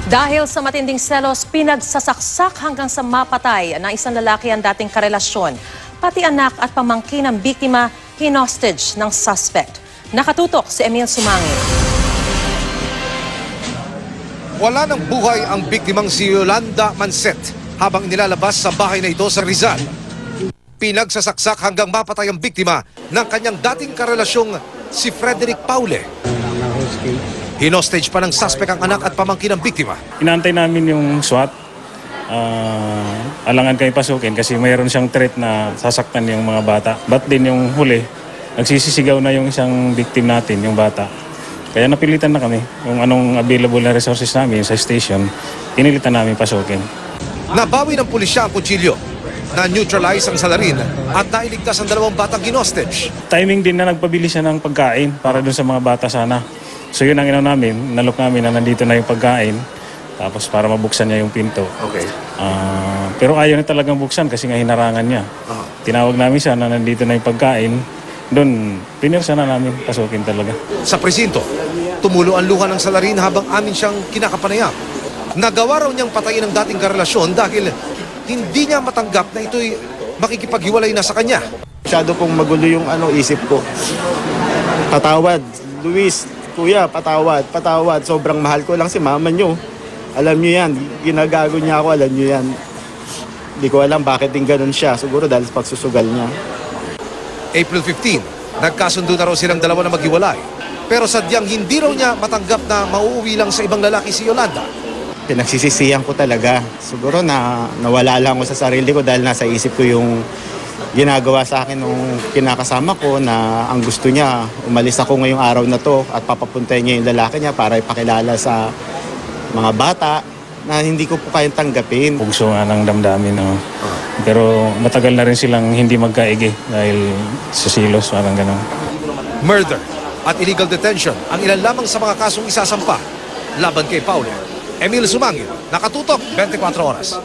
Dahil sa matinding selos, pinagsasaksak hanggang sa mapatay ng isang lalaki ang dating karelasyon. Pati anak at pamangkin ng biktima, hinostage ng suspect. Nakatutok si Emil Sumangil. Wala ng buhay ang biktimang si Yolanda Manset habang inilalabas sa bahay na ito sa Rizal. Pinagsasaksak hanggang mapatay ang biktima ng kanyang dating karelasyong si Frederick Paule. Hinostage pa ng suspect ang anak at pamangkin ng biktima. Inaantay namin yung SWAT. Alangan kayo pasukin kasi mayroon siyang threat na sasaktan yung mga bata. But din yung huli, nagsisisigaw na yung isang victim natin, yung bata. Kaya napilitan na kami. Yung anong available na resources namin sa station, pinilitan namin pasukin. Nabawi ng pulisya ang kutsilyo, na-neutralize ang salarin at nailigtas ang dalawang batang hinostage. Timing din na nagpabili siya ng pagkain para dun sa mga bata sana. So yun ang inaw namin, nalok namin na nandito na yung pagkain. Tapos para mabuksan niya yung pinto. Okay. Pero ayaw na talagang buksan kasi nga hinarangan niya. Tinawag namin siya na nandito na yung pagkain. Doon, pinirsa na namin pasukin talaga. Sa presinto, tumulo ang luha ng salarin habang amin siyang kinakapanayam. Nagawa raw niyang patayin ang dating karelasyon dahil hindi niya matanggap na ito'y makikipaghiwalay na sa kanya. Masyado pong magulo yung isip ko. Patawad, Luis, kuya, patawad, patawad. Sobrang mahal ko lang si mama niyo. Alam niyo yan, ginagago niya ako, alam niyo yan. Hindi ko alam bakit din ganun siya. Siguro dahil sa pagsusugal niya. April 15, nagkasundo na raw silang dalawa na maghiwalay. Pero sadyang hindi raw niya matanggap na mauuwi lang sa ibang lalaki si Yolanda. Pinagsisisihan ko talaga. Siguro na nawala lang ako sa sarili ko dahil nasa isip ko yung ginagawa sa akin nung kinakasama ko na ang gusto niya, umalis ako ngayong araw na to at papapuntahin niya yung lalaki niya para ipakilala sa mga bata na hindi ko po kayang tanggapin. Pugso nga ng damdamin. Pero matagal na rin silang hindi magkaigi dahil sa silos, parang gano'n. Murder at illegal detention ang ilan lamang sa mga kasong isasampa laban kay Paule. Emil Sumangil, Nakatutok, 24 Oras.